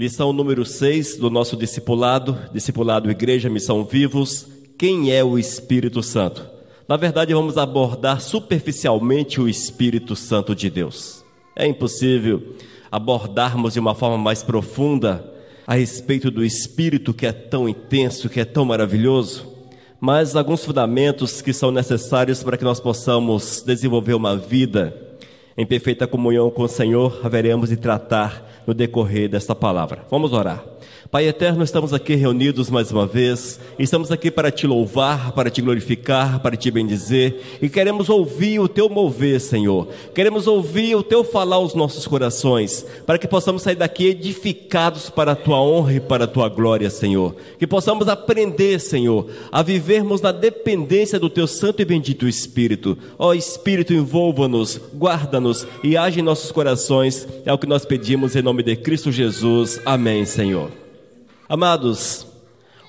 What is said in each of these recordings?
Lição número 6 do nosso discipulado Igreja Missão Vivos. Quem é o Espírito Santo? Na verdade, vamos abordar superficialmente o Espírito Santo de Deus. É impossível abordarmos de uma forma mais profunda a respeito do Espírito, que é tão intenso, que é tão maravilhoso, mas alguns fundamentos que são necessários para que nós possamos desenvolver uma vida em perfeita comunhão com o Senhor, haveremos de tratar no decorrer desta palavra. Vamos orar. Pai eterno, estamos aqui reunidos mais uma vez, estamos aqui para te louvar, para te glorificar, para te bendizer, e queremos ouvir o teu mover, Senhor, queremos ouvir o teu falar aos nossos corações, para que possamos sair daqui edificados para a tua honra e para a tua glória, Senhor, que possamos aprender, Senhor, a vivermos na dependência do teu santo e bendito Espírito. Ó Espírito, envolva-nos, guarda-nos e age em nossos corações, é o que nós pedimos em nome de Cristo Jesus, amém, Senhor. Amados,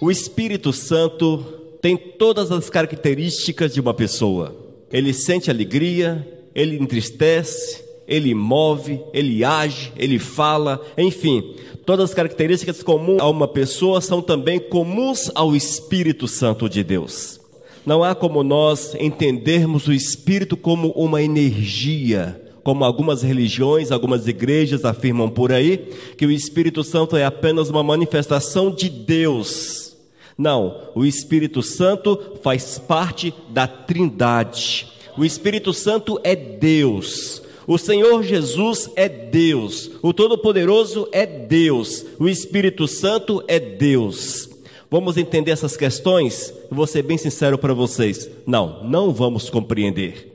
o Espírito Santo tem todas as características de uma pessoa. Ele sente alegria, ele entristece, ele move, ele age, ele fala, enfim, todas as características comuns a uma pessoa são também comuns ao Espírito Santo de Deus. Não há como nós entendermos o Espírito como uma energia, como algumas religiões, algumas igrejas afirmam por aí, que o Espírito Santo é apenas uma manifestação de Deus. Não, o Espírito Santo faz parte da Trindade. O Espírito Santo é Deus. O Senhor Jesus é Deus. O Todo-Poderoso é Deus. O Espírito Santo é Deus. Vamos entender essas questões? Eu vou ser bem sincero para vocês. Não vamos compreender.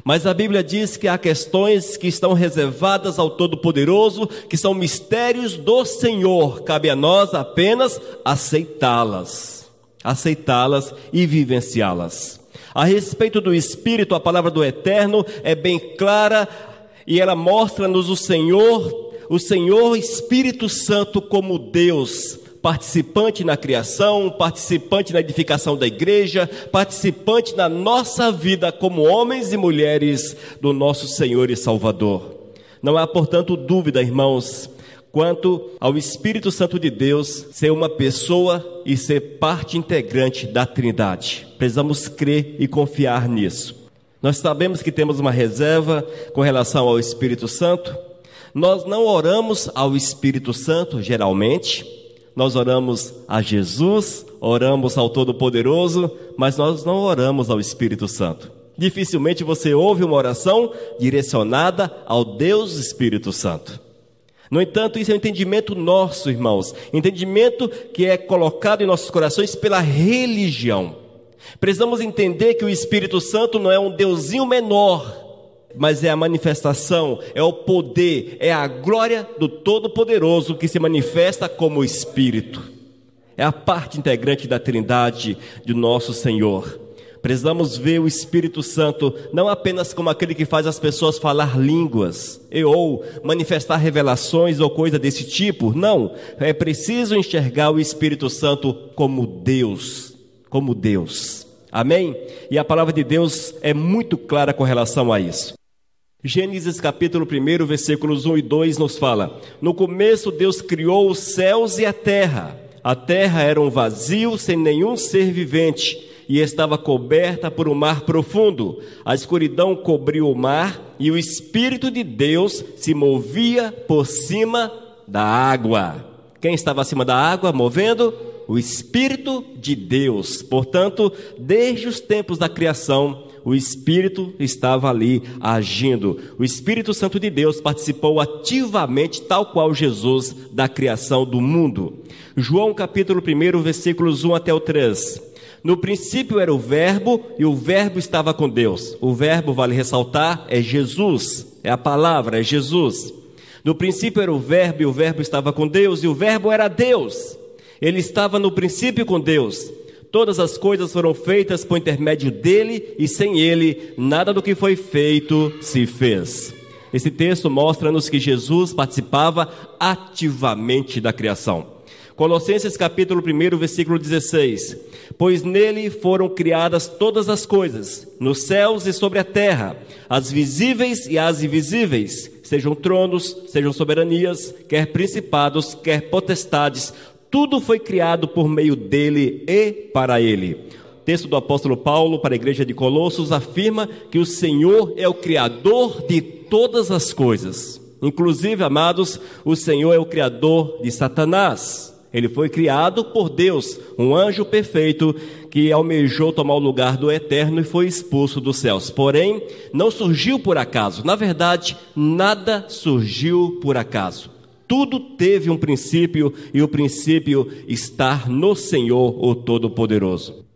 Mas a Bíblia diz que há questões que estão reservadas ao Todo-Poderoso, que são mistérios do Senhor. Cabe a nós apenas aceitá-las e vivenciá-las. A respeito do Espírito, a palavra do Eterno é bem clara e ela mostra-nos o Senhor Espírito Santo como Deus, participante na criação, participante na edificação da igreja, participante na nossa vida como homens e mulheres do nosso Senhor e Salvador. Não há, portanto, dúvida, irmãos, quanto ao Espírito Santo de Deus ser uma pessoa e ser parte integrante da Trindade. Precisamos crer e confiar nisso. Nós sabemos que temos uma reserva com relação ao Espírito Santo. Nós não oramos ao Espírito Santo, geralmente. Nós oramos a Jesus, oramos ao Todo-Poderoso, mas nós não oramos ao Espírito Santo. Dificilmente você ouve uma oração direcionada ao Deus Espírito Santo. No entanto, isso é um entendimento nosso, irmãos, entendimento que é colocado em nossos corações pela religião. Precisamos entender que o Espírito Santo não é um deusinho menor, mas é a manifestação, é o poder, é a glória do Todo-Poderoso que se manifesta como Espírito. É a parte integrante da Trindade de nosso Senhor. Precisamos ver o Espírito Santo não apenas como aquele que faz as pessoas falar línguas, ou manifestar revelações ou coisa desse tipo. Não, é preciso enxergar o Espírito Santo como Deus, Amém? E a palavra de Deus é muito clara com relação a isso. Gênesis capítulo 1, versículos 1 e 2 nos fala: no começo Deus criou os céus e a terra. A terra era um vazio sem nenhum ser vivente e estava coberta por um mar profundo. A escuridão cobriu o mar e o Espírito de Deus se movia por cima da água. Quem estava acima da água movendo? O Espírito de Deus. Portanto, desde os tempos da criação, o Espírito estava ali agindo. O Espírito Santo de Deus participou ativamente, tal qual Jesus, da criação do mundo. João capítulo 1, versículos 1 até o 3. No princípio era o Verbo, e o Verbo estava com Deus. O Verbo, vale ressaltar, é Jesus, é a palavra, é Jesus. No princípio era o Verbo, e o Verbo estava com Deus, e o Verbo era Deus. Ele estava no princípio com Deus. Todas as coisas foram feitas por intermédio dele, e sem ele, nada do que foi feito se fez. Esse texto mostra-nos que Jesus participava ativamente da criação. Colossenses capítulo 1, versículo 16. Pois nele foram criadas todas as coisas, nos céus e sobre a terra, as visíveis e as invisíveis, sejam tronos, sejam soberanias, quer principados, quer potestades, tudo foi criado por meio dele e para ele. O texto do apóstolo Paulo para a igreja de Colossos afirma que o Senhor é o Criador de todas as coisas. Inclusive, amados, o Senhor é o Criador de Satanás. Ele foi criado por Deus, um anjo perfeito que almejou tomar o lugar do eterno e foi expulso dos céus. Porém, não surgiu por acaso. Na verdade, nada surgiu por acaso. Tudo teve um princípio e o princípio está no Senhor, o Todo-Poderoso.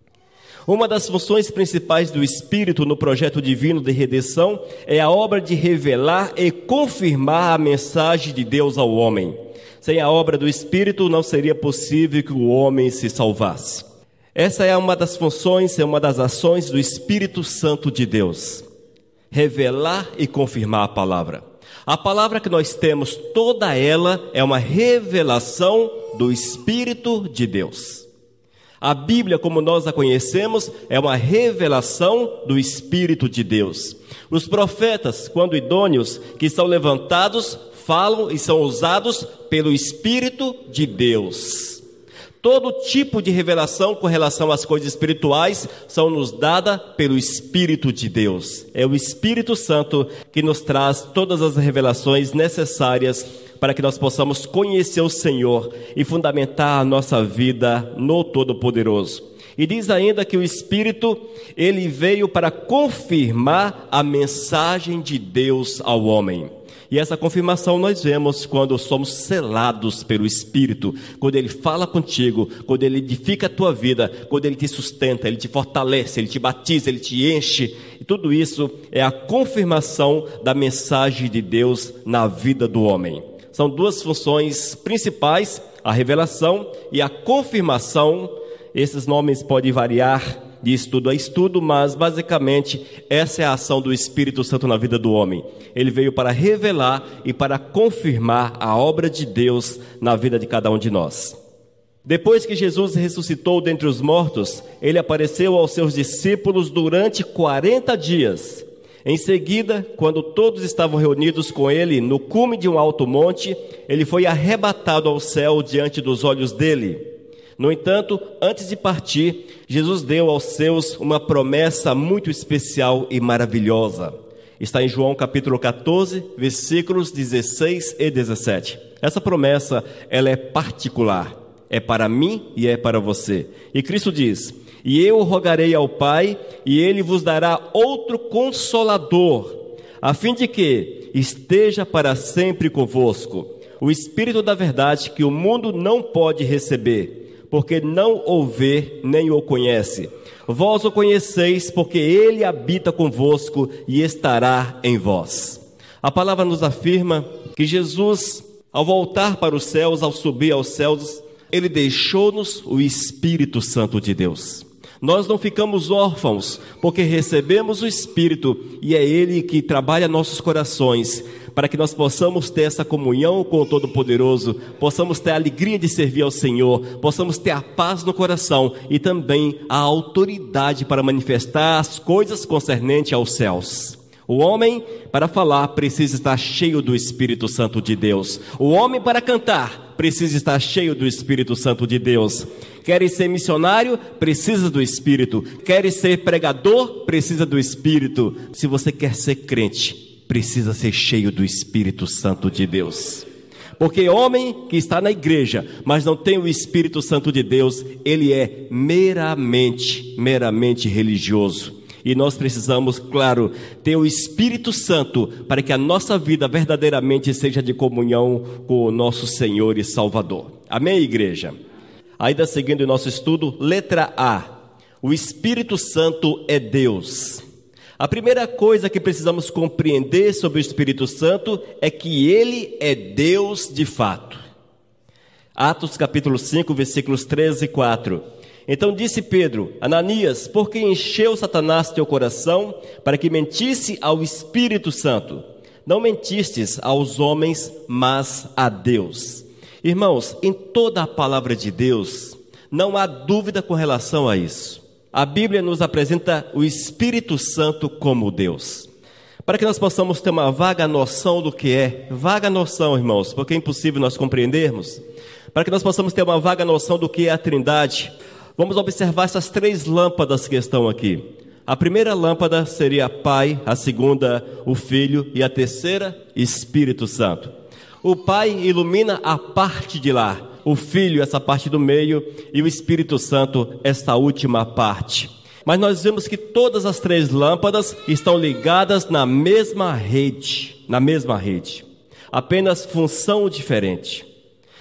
Uma das funções principais do Espírito no projeto divino de redenção é a obra de revelar e confirmar a mensagem de Deus ao homem. Sem a obra do Espírito, não seria possível que o homem se salvasse. Essa é uma das funções, é uma das ações do Espírito Santo de Deus. Revelar e confirmar a palavra. A palavra que nós temos, toda ela, é uma revelação do Espírito de Deus. A Bíblia, como nós a conhecemos, é uma revelação do Espírito de Deus. Os profetas, quando idôneos, que são levantados, falam e são usados pelo Espírito de Deus. Todo tipo de revelação com relação às coisas espirituais são nos dada pelo Espírito de Deus. É o Espírito Santo que nos traz todas as revelações necessárias para que nós possamos conhecer o Senhor e fundamentar a nossa vida no Todo-Poderoso. E diz ainda que o Espírito, ele veio para confirmar a mensagem de Deus ao homem. E essa confirmação nós vemos quando somos selados pelo Espírito, quando Ele fala contigo, quando Ele edifica a tua vida, quando Ele te sustenta, Ele te fortalece, Ele te batiza, Ele te enche. E tudo isso é a confirmação da mensagem de Deus na vida do homem. São duas funções principais, a revelação e a confirmação. Esses nomes podem variar de estudo a estudo, mas basicamente essa é a ação do Espírito Santo na vida do homem. Ele veio para revelar e para confirmar a obra de Deus na vida de cada um de nós. Depois que Jesus ressuscitou dentre os mortos, ele apareceu aos seus discípulos durante 40 dias. Em seguida, quando todos estavam reunidos com ele no cume de um alto monte, ele foi arrebatado ao céu diante dos olhos dele. No entanto, antes de partir, Jesus deu aos seus uma promessa muito especial e maravilhosa. Está em João capítulo 14, versículos 16 e 17. Essa promessa, ela é particular, é para mim e é para você. E Cristo diz: e eu rogarei ao Pai, e Ele vos dará outro Consolador, a fim de que esteja para sempre convosco, o Espírito da verdade que o mundo não pode receber, porque não o vê nem o conhece. Vós o conheceis, porque ele habita convosco e estará em vós. A palavra nos afirma que Jesus, ao voltar para os céus, ao subir aos céus, ele deixou-nos o Espírito Santo de Deus. Nós não ficamos órfãos, porque recebemos o Espírito e é Ele que trabalha nossos corações, para que nós possamos ter essa comunhão com o Todo-Poderoso, possamos ter a alegria de servir ao Senhor, possamos ter a paz no coração e também a autoridade para manifestar as coisas concernentes aos céus. O homem, para falar, precisa estar cheio do Espírito Santo de Deus. O homem, para cantar, precisa estar cheio do Espírito Santo de Deus. Queres ser missionário? Precisa do Espírito. Queres ser pregador? Precisa do Espírito. Se você quer ser crente, precisa ser cheio do Espírito Santo de Deus. Porque homem que está na igreja, mas não tem o Espírito Santo de Deus, ele é meramente religioso. E nós precisamos, claro, ter o Espírito Santo para que a nossa vida verdadeiramente seja de comunhão com o nosso Senhor e Salvador. Amém, igreja? Ainda seguindo o nosso estudo, letra A. O Espírito Santo é Deus. A primeira coisa que precisamos compreender sobre o Espírito Santo é que ele é Deus de fato. Atos capítulo 5, versículos 13 e 4. Então disse Pedro: Ananias, por que encheu Satanás teu coração para que mentisse ao Espírito Santo? Não mentistes aos homens, mas a Deus. Irmãos, em toda a palavra de Deus, não há dúvida com relação a isso. A Bíblia nos apresenta o Espírito Santo como Deus. Para que nós possamos ter uma vaga noção do que é, vaga noção, irmãos, porque é impossível nós compreendermos. Para que nós possamos ter uma vaga noção do que é a Trindade, vamos observar essas 3 lâmpadas que estão aqui. A primeira lâmpada seria Pai, a segunda, o Filho e a terceira, Espírito Santo. O Pai ilumina a parte de lá, o Filho essa parte do meio e o Espírito Santo esta última parte. Mas nós vemos que todas as 3 lâmpadas estão ligadas na mesma rede, apenas função diferente.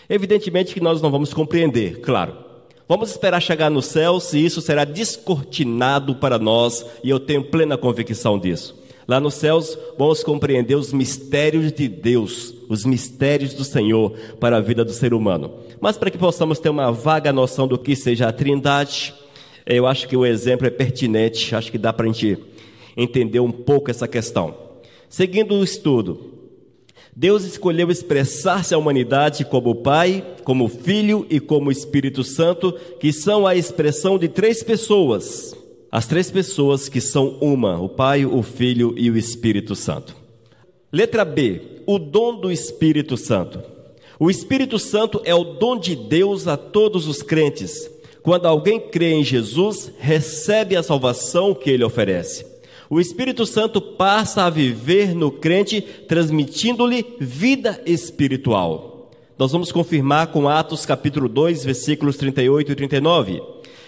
Evidentemente que nós não vamos compreender, claro. Vamos esperar chegar no céu, se isso será descortinado para nós, e eu tenho plena convicção disso. Lá nos céus vamos compreender os mistérios de Deus, os mistérios do Senhor para a vida do ser humano. Mas para que possamos ter uma vaga noção do que seja a Trindade, eu acho que o exemplo é pertinente, acho que dá para a gente entender um pouco essa questão. Seguindo o estudo, Deus escolheu expressar-se à humanidade como Pai, como Filho e como Espírito Santo, que são a expressão de 3 pessoas. As 3 pessoas que são uma, o Pai, o Filho e o Espírito Santo. Letra B, o dom do Espírito Santo. O Espírito Santo é o dom de Deus a todos os crentes. Quando alguém crê em Jesus, recebe a salvação que ele oferece. O Espírito Santo passa a viver no crente, transmitindo-lhe vida espiritual. Nós vamos confirmar com Atos capítulo 2, versículos 38 e 39.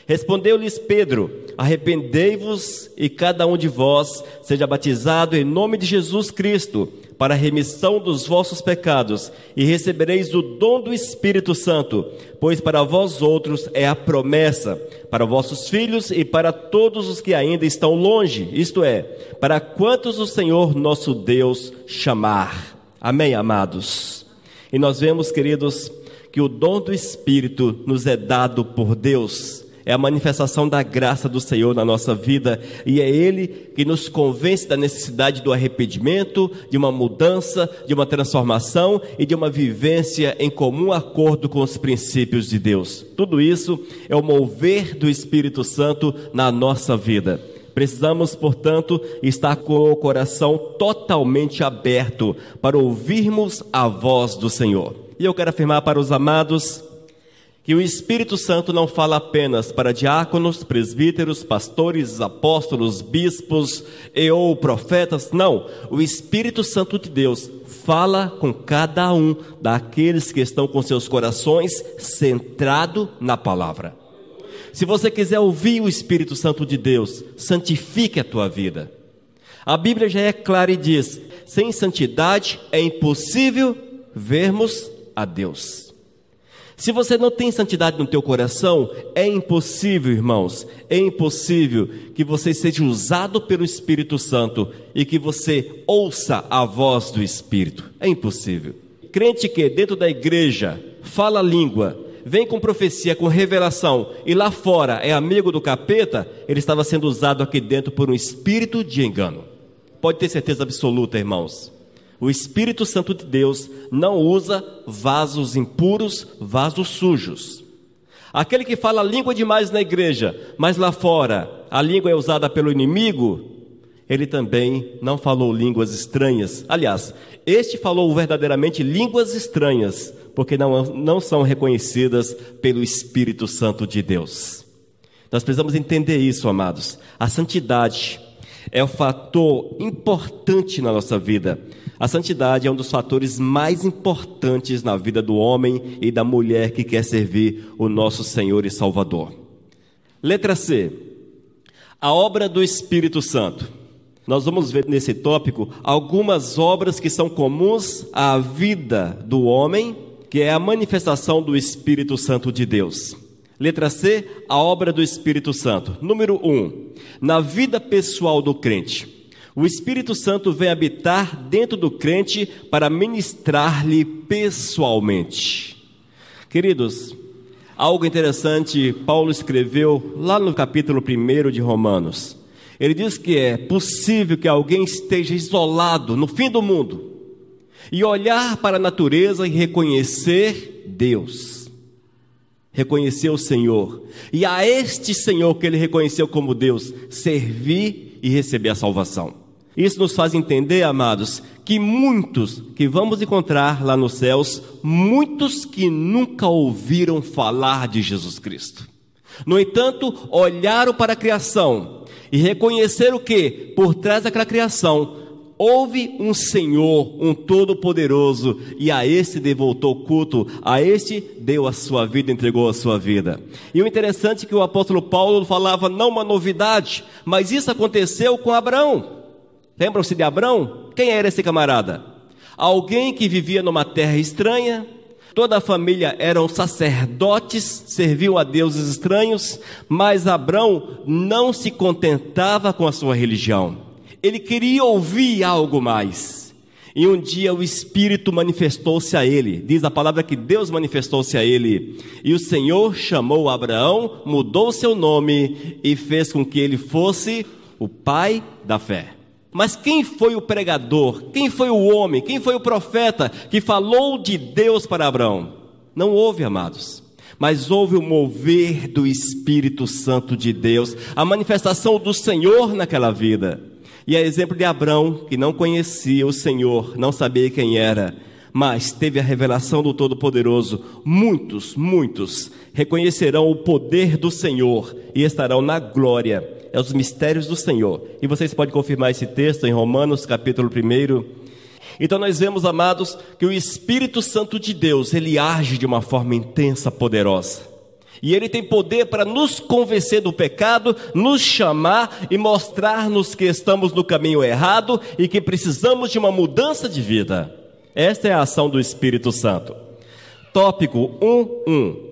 Respondeu-lhes Pedro: arrependei-vos e cada um de vós seja batizado em nome de Jesus Cristo, para a remissão dos vossos pecados, e recebereis o dom do Espírito Santo, pois para vós outros é a promessa, para vossos filhos e para todos os que ainda estão longe, isto é, para quantos o Senhor nosso Deus chamar. Amém, amados? E nós vemos, queridos, que o dom do Espírito nos é dado por Deus. É a manifestação da graça do Senhor na nossa vida, e é Ele que nos convence da necessidade do arrependimento, de uma mudança, de uma transformação e de uma vivência em comum acordo com os princípios de Deus. Tudo isso é o mover do Espírito Santo na nossa vida. Precisamos, portanto, estar com o coração totalmente aberto para ouvirmos a voz do Senhor. E eu quero afirmar para os amados que o Espírito Santo não fala apenas para diáconos, presbíteros, pastores, apóstolos, bispos ou profetas. Não, o Espírito Santo de Deus fala com cada um daqueles que estão com seus corações centrados na palavra. Se você quiser ouvir o Espírito Santo de Deus, santifique a tua vida. A Bíblia já é clara e diz: sem santidade é impossível vermos a Deus. Se você não tem santidade no teu coração, é impossível, irmãos, é impossível que você seja usado pelo Espírito Santo e que você ouça a voz do Espírito. É impossível. Crente que dentro da igreja fala a língua, vem com profecia, com revelação, e lá fora é amigo do capeta, ele estava sendo usado aqui dentro por um espírito de engano. Pode ter certeza absoluta, irmãos. O Espírito Santo de Deus não usa vasos impuros, vasos sujos. Aquele que fala a língua demais na igreja, mas lá fora a língua é usada pelo inimigo, ele também não falou línguas estranhas. Aliás, este falou verdadeiramente línguas estranhas, porque não são reconhecidas pelo Espírito Santo de Deus. Nós precisamos entender isso, amados. A santidade é um fator importante na nossa vida. A santidade é um dos fatores mais importantes na vida do homem e da mulher que quer servir o nosso Senhor e Salvador. Letra C. A obra do Espírito Santo. Nós vamos ver nesse tópico algumas obras que são comuns à vida do homem, que é a manifestação do Espírito Santo de Deus. Letra C, a obra do Espírito Santo. Número 1, na vida pessoal do crente. O Espírito Santo vem habitar dentro do crente para ministrar-lhe pessoalmente. Queridos, algo interessante Paulo escreveu lá no capítulo 1 de Romanos. Ele diz que é possível que alguém esteja isolado no fim do mundo e olhar para a natureza e reconhecer Deus. Reconheceu o Senhor. E a este Senhor que ele reconheceu como Deus, servir e receber a salvação. Isso nos faz entender, amados, que muitos que vamos encontrar lá nos céus, muitos que nunca ouviram falar de Jesus Cristo. No entanto, olharam para a criação e reconheceram que, por trás daquela criação, houve um Senhor, um Todo-Poderoso, e a este devotou culto, a este deu a sua vida, entregou a sua vida. E o interessante é que o apóstolo Paulo falava não uma novidade, mas isso aconteceu com Abraão. Lembram-se de Abraão? Quem era esse camarada? Alguém que vivia numa terra estranha, toda a família eram sacerdotes, serviam a deuses estranhos, mas Abraão não se contentava com a sua religião. Ele queria ouvir algo mais. E um dia o Espírito manifestou-se a ele. Diz a palavra que Deus manifestou-se a ele. E o Senhor chamou Abraão, mudou seu nome e fez com que ele fosse o pai da fé. Mas quem foi o pregador? Quem foi o homem? Quem foi o profeta que falou de Deus para Abraão? Não houve, amados. Mas houve o mover do Espírito Santo de Deus, a manifestação do Senhor naquela vida. E é exemplo de Abraão, que não conhecia o Senhor, não sabia quem era, mas teve a revelação do Todo-Poderoso. Muitos reconhecerão o poder do Senhor e estarão na glória. É os mistérios do Senhor. E vocês podem confirmar esse texto em Romanos, capítulo 1. Então nós vemos, amados, que o Espírito Santo de Deus, ele age de uma forma intensa, poderosa. E ele tem poder para nos convencer do pecado, nos chamar e mostrar-nos que estamos no caminho errado e que precisamos de uma mudança de vida. Esta é a ação do Espírito Santo. Tópico 1.1.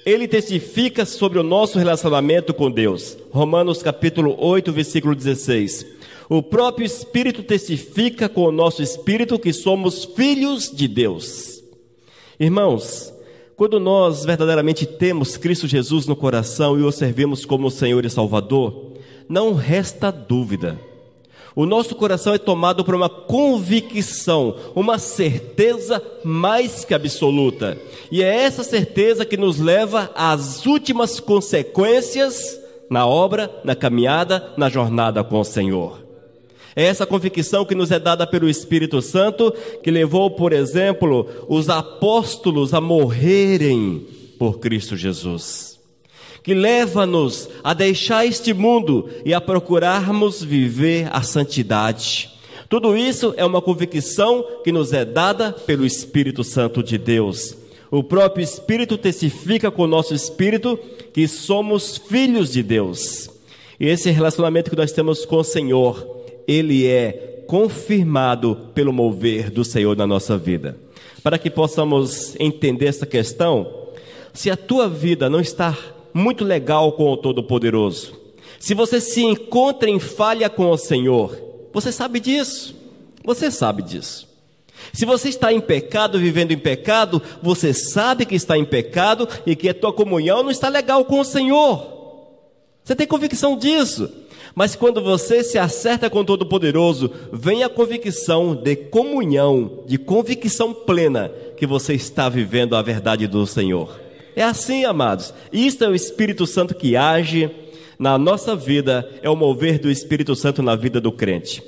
Ele testifica sobre o nosso relacionamento com Deus. Romanos capítulo 8, versículo 16. O próprio Espírito testifica com o nosso espírito que somos filhos de Deus. Irmãos, quando nós verdadeiramente temos Cristo Jesus no coração e o servimos como Senhor e Salvador, não resta dúvida. O nosso coração é tomado por uma convicção, uma certeza mais que absoluta. E é essa certeza que nos leva às últimas consequências na obra, na caminhada, na jornada com o Senhor. É essa convicção que nos é dada pelo Espírito Santo, que levou, por exemplo, os apóstolos a morrerem por Cristo Jesus. Que leva-nos a deixar este mundo e a procurarmos viver a santidade. Tudo isso é uma convicção que nos é dada pelo Espírito Santo de Deus. O próprio Espírito testifica com o nosso espírito que somos filhos de Deus. E esse relacionamento que nós temos com o Senhor, ele é confirmado pelo mover do Senhor na nossa vida. Para que possamos entender essa questão, se a tua vida não está muito legal com o Todo-Poderoso, se você se encontra em falha com o Senhor, você sabe disso, Se você está em pecado, vivendo em pecado, você sabe que está em pecado e que a tua comunhão não está legal com o Senhor. Você tem convicção disso. Mas quando você se acerta com o Todo-Poderoso, vem a convicção de comunhão, de convicção plena que você está vivendo a verdade do Senhor. É assim, amados. Isto é o Espírito Santo que age na nossa vida, é o mover do Espírito Santo na vida do crente.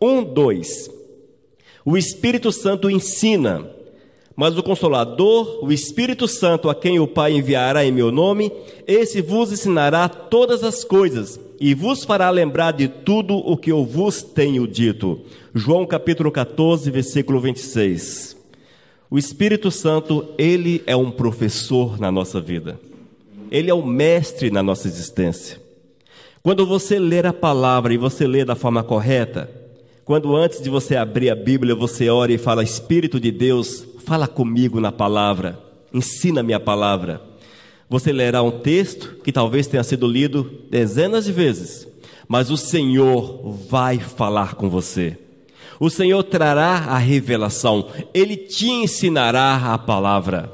2. O Espírito Santo ensina, mas o Consolador, o Espírito Santo, a quem o Pai enviará em meu nome, esse vos ensinará todas as coisas e vos fará lembrar de tudo o que eu vos tenho dito. João capítulo 14, versículo 26. O Espírito Santo, ele é um professor na nossa vida. Ele é um mestre na nossa existência. Quando você ler a palavra e você lê da forma correta, quando antes de você abrir a Bíblia, você ora e fala: Espírito de Deus, fala comigo na palavra, ensina-me a palavra. Você lerá um texto que talvez tenha sido lido dezenas de vezes, mas o Senhor vai falar com você. O Senhor trará a revelação, Ele te ensinará a palavra.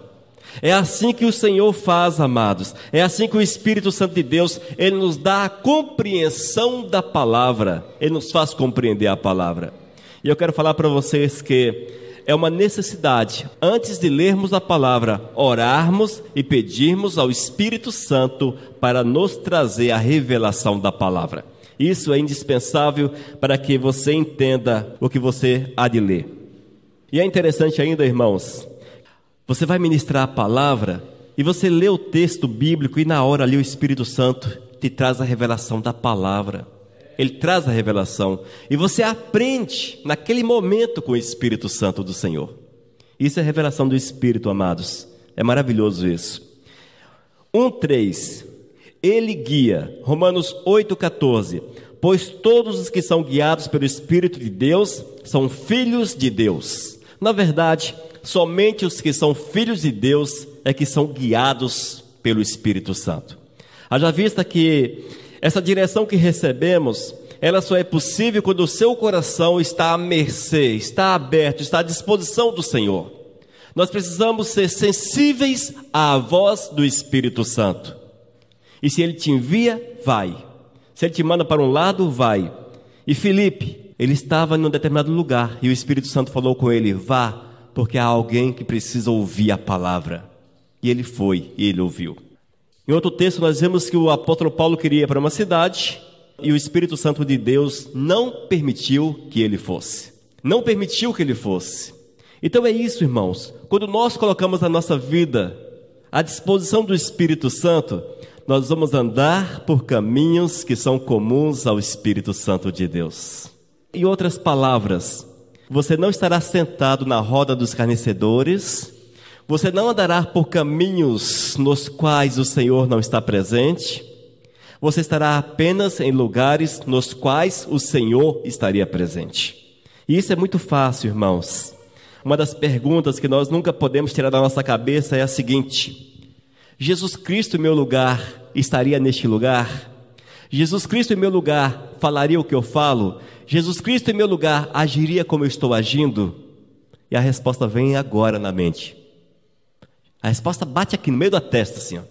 É assim que o Senhor faz, amados. É assim que o Espírito Santo de Deus, Ele nos dá a compreensão da palavra. Ele nos faz compreender a palavra. E eu quero falar para vocês que é uma necessidade, antes de lermos a palavra, orarmos e pedirmos ao Espírito Santo para nos trazer a revelação da palavra. Isso é indispensável para que você entenda o que você há de ler. E é interessante ainda, irmãos, você vai ministrar a palavra e você lê o texto bíblico e na hora ali o Espírito Santo te traz a revelação da palavra. Ele traz a revelação e você aprende naquele momento com o Espírito Santo do Senhor. Isso é revelação do Espírito, amados. É maravilhoso isso. 1:3. Ele guia. Romanos 8:14. Pois todos os que são guiados pelo Espírito de Deus são filhos de Deus. Na verdade, somente os que são filhos de Deus é que são guiados pelo Espírito Santo. Haja vista que essa direção que recebemos, ela só é possível quando o seu coração está à mercê, está aberto, está à disposição do Senhor. Nós precisamos ser sensíveis à voz do Espírito Santo. E se Ele te envia, vai. Se Ele te manda para um lado, vai. E Filipe, ele estava em um determinado lugar e o Espírito Santo falou com ele, vá, porque há alguém que precisa ouvir a palavra. E ele foi, e ele ouviu. Em outro texto nós vemos que o apóstolo Paulo queria ir para uma cidade e o Espírito Santo de Deus não permitiu que ele fosse. Não permitiu que ele fosse. Então é isso, irmãos. Quando nós colocamos a nossa vida à disposição do Espírito Santo, nós vamos andar por caminhos que são comuns ao Espírito Santo de Deus. Em outras palavras, você não estará sentado na roda dos escarnecedores. Você não andará por caminhos nos quais o Senhor não está presente. Você estará apenas em lugares nos quais o Senhor estaria presente. E isso é muito fácil, irmãos. Uma das perguntas que nós nunca podemos tirar da nossa cabeça é a seguinte: Jesus Cristo em meu lugar estaria neste lugar? Jesus Cristo em meu lugar falaria o que eu falo? Jesus Cristo em meu lugar agiria como eu estou agindo? E a resposta vem agora na mente. A resposta bate aqui no meio da testa, assim, ó,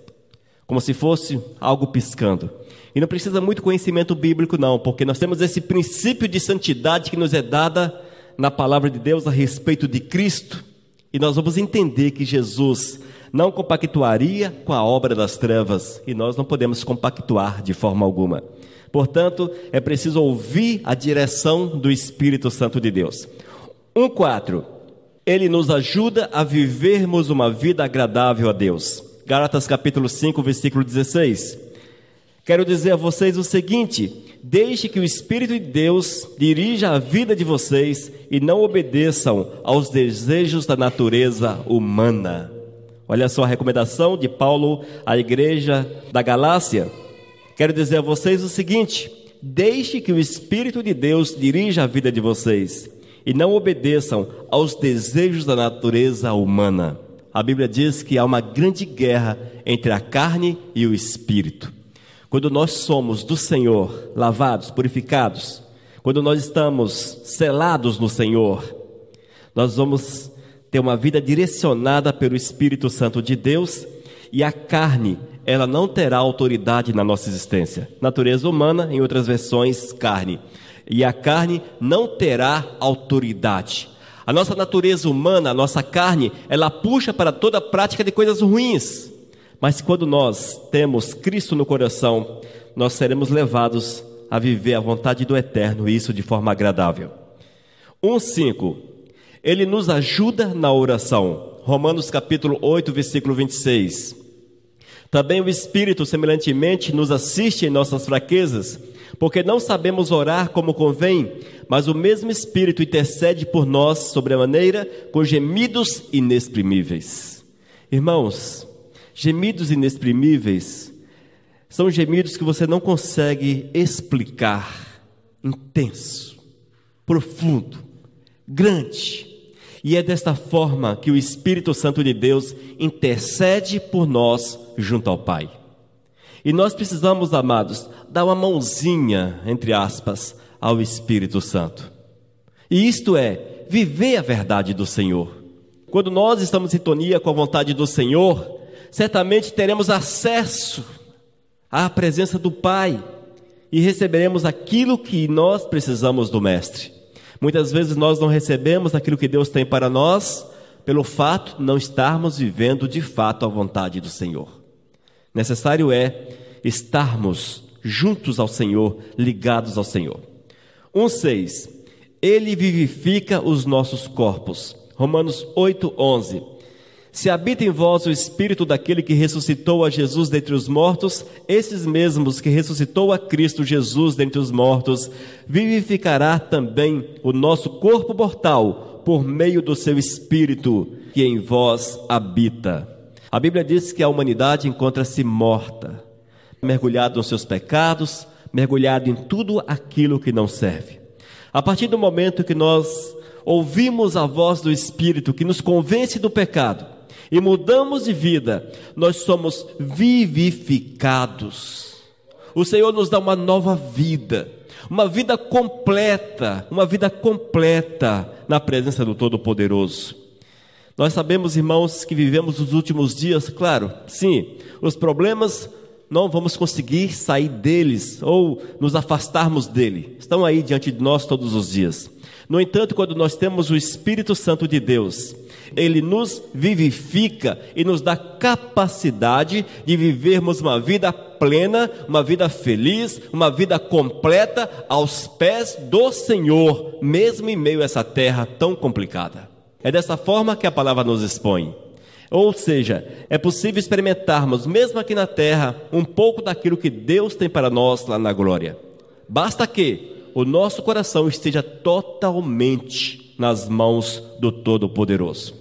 como se fosse algo piscando. E não precisa muito conhecimento bíblico não, porque nós temos esse princípio de santidade que nos é dada na palavra de Deus a respeito de Cristo. E nós vamos entender que Jesus não compactuaria com a obra das trevas, e nós não podemos compactuar de forma alguma. Portanto, é preciso ouvir a direção do Espírito Santo de Deus. 1:4. Ele nos ajuda a vivermos uma vida agradável a Deus. Gálatas capítulo 5, versículo 16. Quero dizer a vocês o seguinte: deixe que o Espírito de Deus dirija a vida de vocês e não obedeçam aos desejos da natureza humana. Olha só a recomendação de Paulo à igreja da Galácia. Quero dizer a vocês o seguinte: deixe que o Espírito de Deus dirija a vida de vocês e não obedeçam aos desejos da natureza humana. A Bíblia diz que há uma grande guerra entre a carne e o Espírito. Quando nós somos do Senhor, lavados, purificados, quando nós estamos selados no Senhor, nós vamos ter uma vida direcionada pelo Espírito Santo de Deus, e a carne, ela não terá autoridade na nossa existência. Natureza humana, em outras versões, carne. E a carne não terá autoridade. A nossa natureza humana, a nossa carne, ela puxa para toda a prática de coisas ruins. Mas quando nós temos Cristo no coração, nós seremos levados a viver a vontade do Eterno, e isso de forma agradável. 1:5. Ele nos ajuda na oração. Romanos capítulo 8, versículo 26. Também o Espírito, semelhantemente, nos assiste em nossas fraquezas, porque não sabemos orar como convém, mas o mesmo Espírito intercede por nós sobremaneira com gemidos inexprimíveis. Irmãos, gemidos inexprimíveis são gemidos que você não consegue explicar. Intenso, profundo, grande. E é desta forma que o Espírito Santo de Deus intercede por nós junto ao Pai. E nós precisamos, amados, dar uma mãozinha, entre aspas, ao Espírito Santo. E isto é, viver a verdade do Senhor. Quando nós estamos em sintonia com a vontade do Senhor, certamente teremos acesso à presença do Pai e receberemos aquilo que nós precisamos do Mestre. Muitas vezes nós não recebemos aquilo que Deus tem para nós, pelo fato de não estarmos vivendo de fato a vontade do Senhor. Necessário é estarmos juntos ao Senhor, ligados ao Senhor. 1,6. Ele vivifica os nossos corpos. Romanos 8,11. Se habita em vós o Espírito daquele que ressuscitou a Jesus dentre os mortos, esses mesmos que ressuscitou a Cristo Jesus dentre os mortos, vivificará também o nosso corpo mortal por meio do seu Espírito que em vós habita. A Bíblia diz que a humanidade encontra-se morta, mergulhada nos seus pecados, mergulhada em tudo aquilo que não serve. A partir do momento que nós ouvimos a voz do Espírito que nos convence do pecado e mudamos de vida, nós somos vivificados. O Senhor nos dá uma nova vida, uma vida completa na presença do Todo-Poderoso. Nós sabemos, irmãos, que vivemos os últimos dias, claro, sim, os problemas não vamos conseguir sair deles ou nos afastarmos dele. Estão aí diante de nós todos os dias. No entanto, quando nós temos o Espírito Santo de Deus, ele nos vivifica e nos dá capacidade de vivermos uma vida plena, uma vida feliz, uma vida completa aos pés do Senhor, mesmo em meio a essa terra tão complicada. É dessa forma que a palavra nos expõe. Ou seja, é possível experimentarmos, mesmo aqui na terra, um pouco daquilo que Deus tem para nós lá na glória. Basta que o nosso coração esteja totalmente nas mãos do Todo-Poderoso.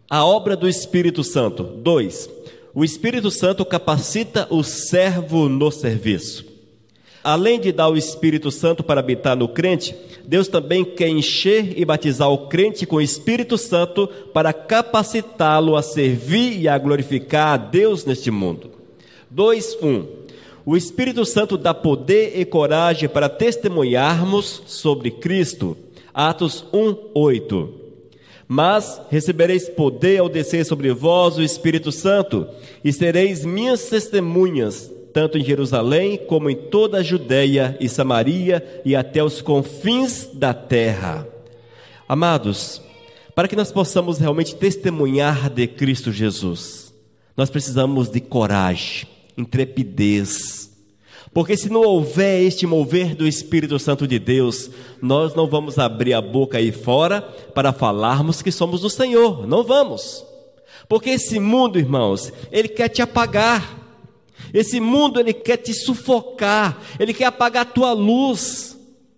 A obra do Espírito Santo. 2. O Espírito Santo capacita o servo no serviço. Além de dar o Espírito Santo para habitar no crente, Deus também quer encher e batizar o crente com o Espírito Santo para capacitá-lo a servir e a glorificar a Deus neste mundo. 2:1. O Espírito Santo dá poder e coragem para testemunharmos sobre Cristo. Atos 1:8. Mas recebereis poder ao descer sobre vós o Espírito Santo, e sereis minhas testemunhas, tanto em Jerusalém como em toda a Judeia e Samaria e até os confins da terra. Amados, para que nós possamos realmente testemunhar de Cristo Jesus, nós precisamos de coragem, intrepidez. Porque se não houver este mover do Espírito Santo de Deus, nós não vamos abrir a boca aí fora para falarmos que somos do Senhor. Não vamos. Porque esse mundo, irmãos, ele quer te apagar. Esse mundo, ele quer te sufocar. Ele quer apagar a tua luz.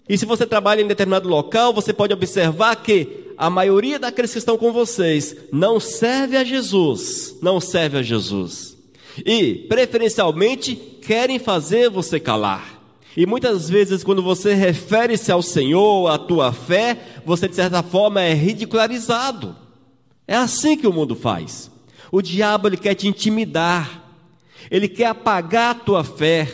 E se você trabalha em determinado local, você pode observar que a maioria daqueles que estão com vocês não serve a Jesus. Não serve a Jesus. E, preferencialmente, querem fazer você calar. E muitas vezes, quando você refere-se ao Senhor, à tua fé, você de certa forma é ridicularizado. É assim que o mundo faz. O diabo, ele quer te intimidar. Ele quer apagar a tua fé.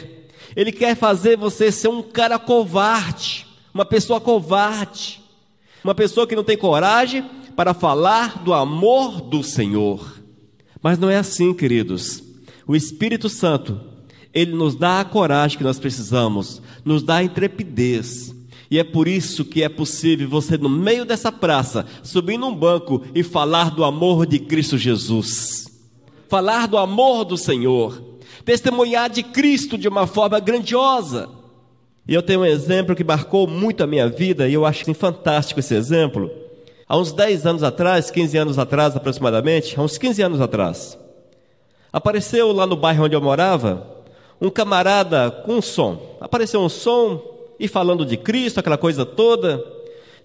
Ele quer fazer você ser um cara covarde, uma pessoa covarde, uma pessoa que não tem coragem para falar do amor do Senhor. Mas não é assim, queridos. O Espírito Santo, ele nos dá a coragem que nós precisamos, nos dá a intrepidez. E é por isso que é possível você, no meio dessa praça, subir num banco e falar do amor de Cristo Jesus. Falar do amor do Senhor. Testemunhar de Cristo de uma forma grandiosa. E eu tenho um exemplo que marcou muito a minha vida, e eu acho fantástico esse exemplo. Há uns 10 anos atrás, 15 anos atrás aproximadamente, há uns 15 anos atrás, apareceu lá no bairro onde eu morava, um camarada com um som. Apareceu um som e falando de Cristo, aquela coisa toda.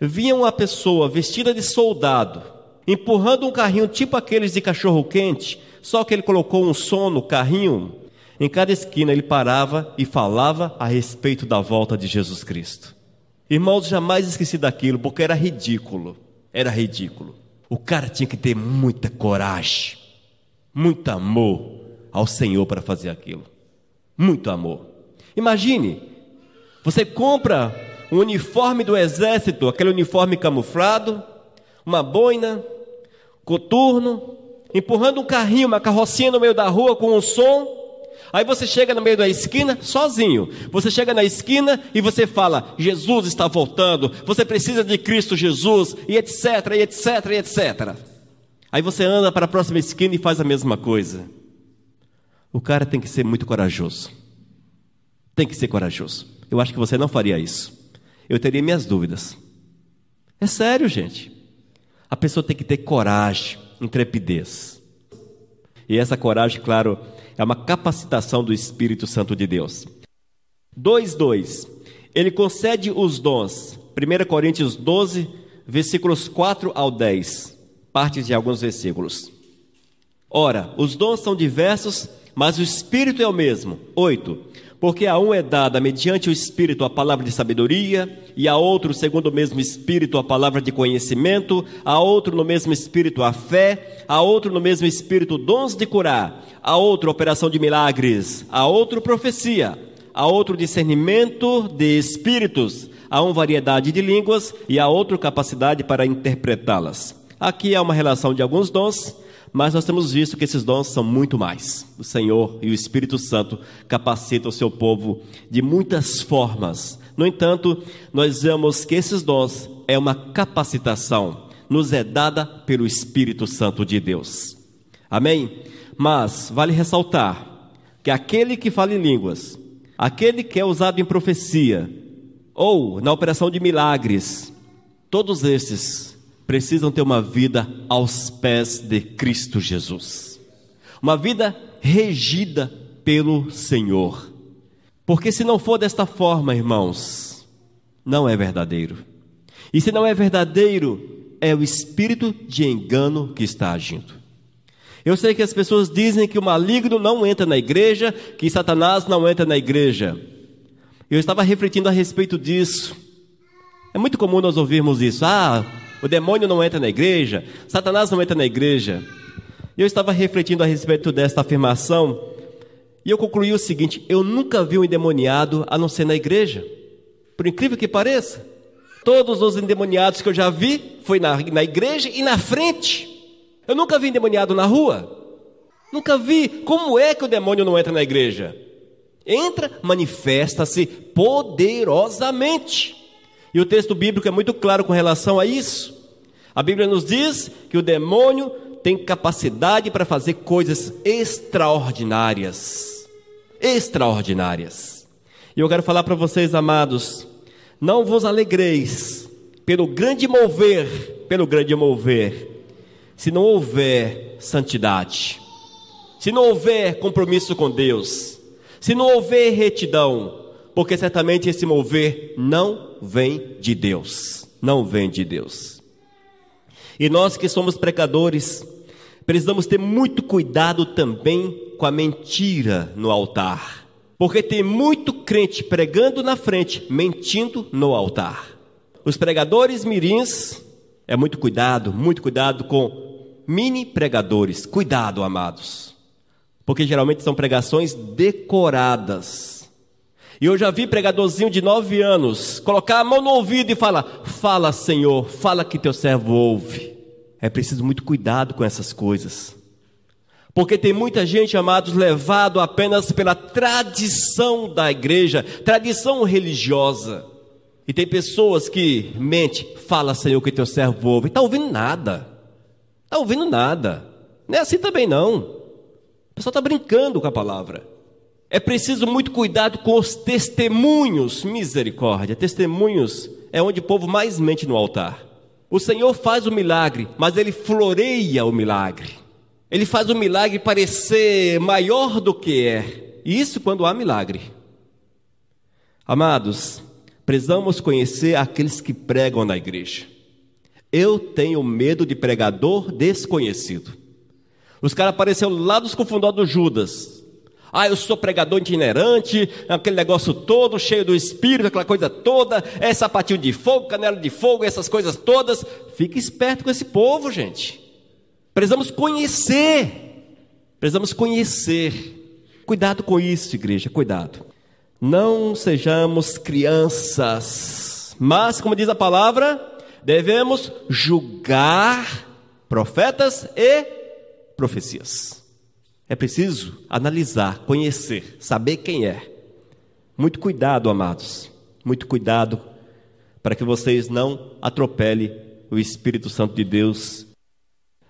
Vinha uma pessoa vestida de soldado, empurrando um carrinho tipo aqueles de cachorro-quente, só que ele colocou um som no carrinho. Em cada esquina ele parava e falava a respeito da volta de Jesus Cristo. Irmãos, jamais esqueci daquilo, porque era ridículo. Era ridículo. O cara tinha que ter muita coragem, muito amor ao Senhor para fazer aquilo. Muito amor. Imagine, você compra um uniforme do exército, aquele uniforme camuflado, uma boina, coturno, empurrando um carrinho, uma carrocinha no meio da rua com um som, Aí você chega no meio da esquina sozinho. Você chega na esquina e você fala: Jesus está voltando, você precisa de Cristo Jesus, e etc, e etc, e etc. Aí você anda para a próxima esquina e faz a mesma coisa. O cara tem que ser muito corajoso. Tem que ser corajoso. Eu acho que você não faria isso. Eu teria minhas dúvidas. É sério, gente. A pessoa tem que ter coragem, intrepidez. E essa coragem, claro, é uma capacitação do Espírito Santo de Deus. 2:2. Ele concede os dons. 1 Coríntios 12, versículos 4 ao 10. Partes de alguns versículos. Ora, os dons são diversos, mas o Espírito é o mesmo. 8. Porque a um é dada, mediante o Espírito, a palavra de sabedoria, e a outro, segundo o mesmo Espírito, a palavra de conhecimento, a outro, no mesmo Espírito, a fé, a outro, no mesmo Espírito, dons de curar, a outro, operação de milagres, a outro, profecia, a outro, discernimento de espíritos, a um, variedade de línguas, e a outro, capacidade para interpretá-las. Aqui há uma relação de alguns dons, mas nós temos visto que esses dons são muito mais. O Senhor e o Espírito Santo capacitam o seu povo de muitas formas. No entanto, nós vemos que esses dons é uma capacitação, nos é dada pelo Espírito Santo de Deus. Amém? Mas vale ressaltar que aquele que fala em línguas, aquele que é usado em profecia, ou na operação de milagres, todos esses precisam ter uma vida aos pés de Cristo Jesus. Uma vida regida pelo Senhor. Porque se não for desta forma, irmãos, não é verdadeiro. E se não é verdadeiro, é o espírito de engano que está agindo. Eu sei que as pessoas dizem que o maligno não entra na igreja, que Satanás não entra na igreja. Eu estava refletindo a respeito disso. É muito comum nós ouvirmos isso. O demônio não entra na igreja, Satanás não entra na igreja. Eu estava refletindo a respeito desta afirmação e eu concluí o seguinte: eu nunca vi um endemoniado a não ser na igreja. Por incrível que pareça, todos os endemoniados que eu já vi foi na igreja e na frente. Eu nunca vi endemoniado na rua. Nunca vi. Como é que o demônio não entra na igreja? Entra, manifesta-se poderosamente. E o texto bíblico é muito claro com relação a isso. A Bíblia nos diz que o demônio tem capacidade para fazer coisas extraordinárias. Extraordinárias. E eu quero falar para vocês, amados, não vos alegreis pelo grande mover, se não houver santidade, se não houver compromisso com Deus, se não houver retidão, porque certamente esse mover não vem de Deus. Não vem de Deus. E nós que somos pecadores, precisamos ter muito cuidado também com a mentira no altar. Porque tem muito crente pregando na frente, mentindo no altar. Os pregadores mirins, muito cuidado com mini pregadores. Cuidado, amados. Porque geralmente são pregações decoradas. E eu já vi pregadorzinho de 9 anos colocar a mão no ouvido e falar: fala, Senhor, fala que teu servo ouve. É preciso muito cuidado com essas coisas. Porque tem muita gente, amados, levado apenas pela tradição da igreja, tradição religiosa. E tem pessoas que mentem: fala, Senhor, que teu servo ouve. Está ouvindo nada. Está ouvindo nada. Não é assim também não. O pessoal está brincando com a palavra. É preciso muito cuidado com os testemunhos, misericórdia. Testemunhos é onde o povo mais mente no altar. O Senhor faz o milagre, mas Ele floreia o milagre. Ele faz o milagre parecer maior do que é. Isso quando há milagre. Amados, precisamos conhecer aqueles que pregam na igreja. Eu tenho medo de pregador desconhecido. Os caras apareceram lá dos confundados Judas. Eu sou pregador itinerante, aquele negócio todo, cheio do Espírito, aquela coisa toda, sapatinho de fogo, canela de fogo, essas coisas todas. Fique esperto com esse povo, gente. Precisamos conhecer. Cuidado com isso, igreja, cuidado. Não sejamos crianças, mas, como diz a palavra, devemos julgar profetas e profecias. É preciso analisar, conhecer, saber quem é. Muito cuidado, amados. Muito cuidado para que vocês não atropelem o Espírito Santo de Deus.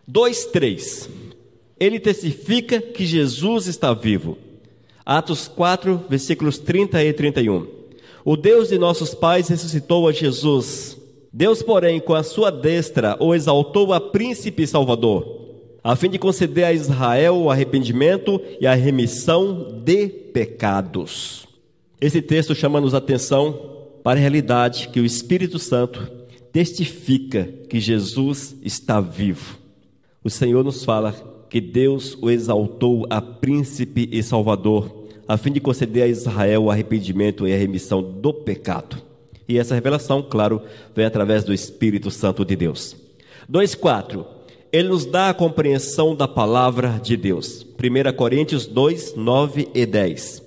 2:3. Ele testifica que Jesus está vivo. Atos 4, versículos 30 e 31. O Deus de nossos pais ressuscitou a Jesus. Deus, porém, com a sua destra, o exaltou a príncipe e salvador, a fim de conceder a Israel o arrependimento e a remissão de pecados. Esse texto chama-nos a atenção para a realidade que o Espírito Santo testifica que Jesus está vivo. O Senhor nos fala que Deus o exaltou a príncipe e salvador, a fim de conceder a Israel o arrependimento e a remissão do pecado. E essa revelação, claro, vem através do Espírito Santo de Deus. 2:4. Ele nos dá a compreensão da palavra de Deus. 1 Coríntios 2, 9 e 10.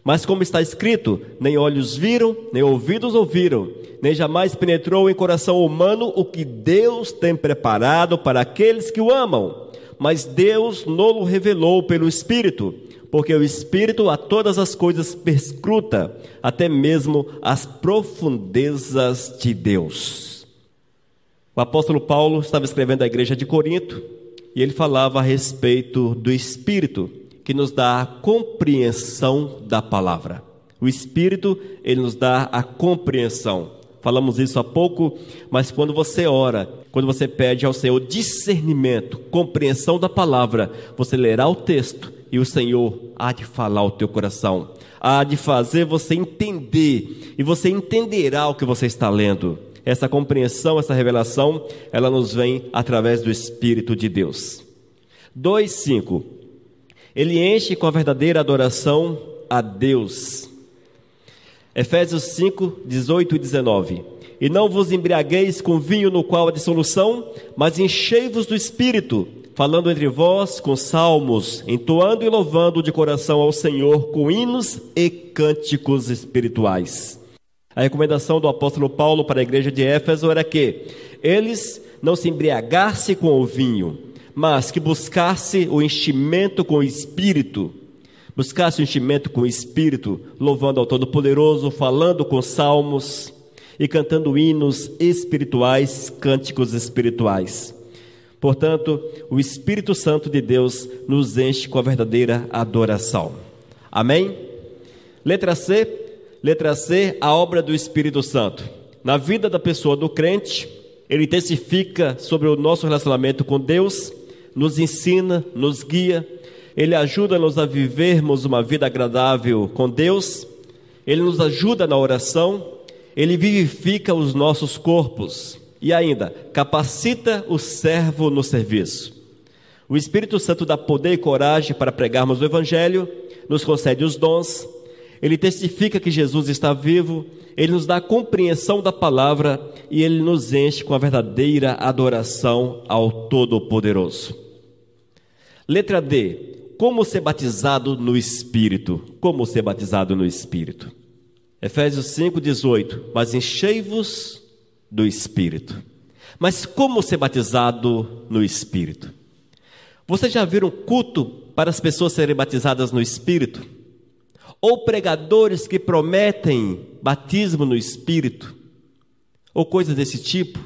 Mas como está escrito, nem olhos viram, nem ouvidos ouviram, nem jamais penetrou em coração humano o que Deus tem preparado para aqueles que o amam. Mas Deus não o revelou pelo Espírito, porque o Espírito a todas as coisas perscruta, até mesmo as profundezas de Deus. O apóstolo Paulo estava escrevendo à igreja de Corinto, e ele falava a respeito do Espírito, que nos dá a compreensão da palavra. O Espírito, ele nos dá a compreensão. Falamos isso há pouco, mas quando você ora, quando você pede ao Senhor discernimento, compreensão da palavra, você lerá o texto e o Senhor há de falar ao teu coração, há de fazer você entender, e você entenderá o que você está lendo. Essa compreensão, essa revelação, ela nos vem através do Espírito de Deus. 2:5. Ele enche com a verdadeira adoração a Deus. Efésios 5, 18 e 19. E não vos embriagueis com vinho no qual há dissolução, mas enchei-vos do Espírito, falando entre vós com salmos, entoando e louvando de coração ao Senhor com hinos e cânticos espirituais. A recomendação do apóstolo Paulo para a igreja de Éfeso era que eles não se embriagassem com o vinho, mas que buscasse o enchimento com o Espírito. Buscasse o enchimento com o Espírito, louvando ao Todo-Poderoso, falando com salmos e cantando hinos espirituais, cânticos espirituais. Portanto, o Espírito Santo de Deus nos enche com a verdadeira adoração. Amém? Letra C, a obra do Espírito Santo. Na vida da pessoa do crente, ele testifica sobre o nosso relacionamento com Deus, nos ensina, nos guia, ele ajuda-nos a vivermos uma vida agradável com Deus, ele nos ajuda na oração, ele vivifica os nossos corpos e ainda capacita o servo no serviço. O Espírito Santo dá poder e coragem para pregarmos o Evangelho, nos concede os dons, ele testifica que Jesus está vivo, ele nos dá a compreensão da palavra e ele nos enche com a verdadeira adoração ao Todo-Poderoso. Letra D. Como ser batizado no Espírito? Como ser batizado no Espírito? Efésios 5:18. Mas enchei-vos do Espírito. Mas como ser batizado no Espírito? Vocês já viram culto para as pessoas serem batizadas no Espírito? Ou pregadores que prometem batismo no Espírito? Ou coisas desse tipo?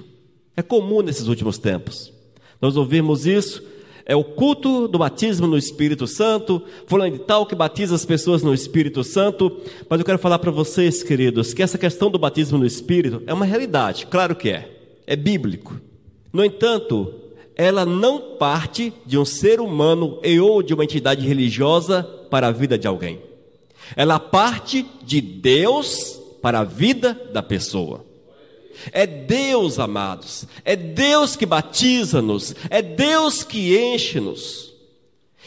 É comum nesses últimos tempos. Nós ouvimos isso. É o culto do batismo no Espírito Santo, fulano de tal que batiza as pessoas no Espírito Santo. Mas eu quero falar para vocês, queridos, que essa questão do batismo no Espírito é uma realidade, claro que é bíblico. No entanto, ela não parte de um ser humano ou de uma entidade religiosa para a vida de alguém. Ela parte de Deus para a vida da pessoa. É Deus, amados, é Deus que batiza-nos, é Deus que enche-nos.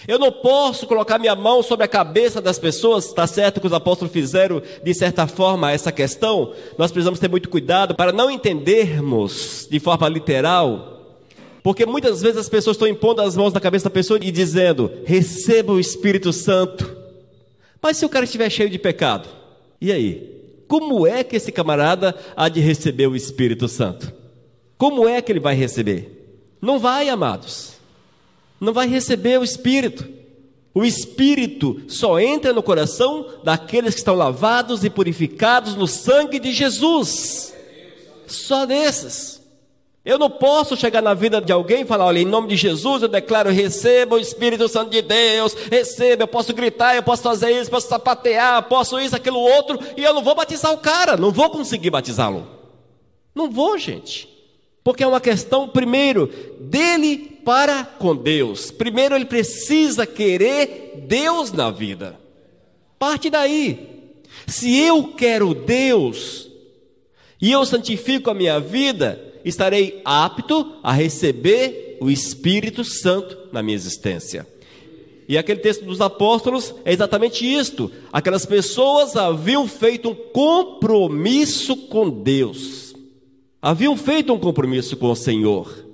Eu não posso colocar minha mão sobre a cabeça das pessoas, está certo que os apóstolos fizeram de certa forma essa questão. Nós precisamos ter muito cuidado para não entendermos de forma literal, porque muitas vezes as pessoas estão impondo as mãos na cabeça da pessoa e dizendo, receba o Espírito Santo. Mas se o cara estiver cheio de pecado, e aí? Como é que esse camarada há de receber o Espírito Santo? Como é que ele vai receber? Não vai, amados. Não vai receber o Espírito. O Espírito só entra no coração daqueles que estão lavados e purificados no sangue de Jesus. Só desses. Eu não posso chegar na vida de alguém e falar: olha, em nome de Jesus eu declaro, receba o Espírito Santo de Deus, receba, eu posso gritar, eu posso fazer isso, posso sapatear, posso isso, aquilo, outro, e eu não vou batizar o cara, não vou conseguir batizá-lo. Não vou, gente. Porque é uma questão, primeiro, dele para com Deus. Primeiro ele precisa querer Deus na vida. Parte daí. Se eu quero Deus e eu santifico a minha vida, estarei apto a receber o Espírito Santo na minha existência. E aquele texto dos apóstolos é exatamente isto. Aquelas pessoas haviam feito um compromisso com Deus. Haviam feito um compromisso com o Senhor.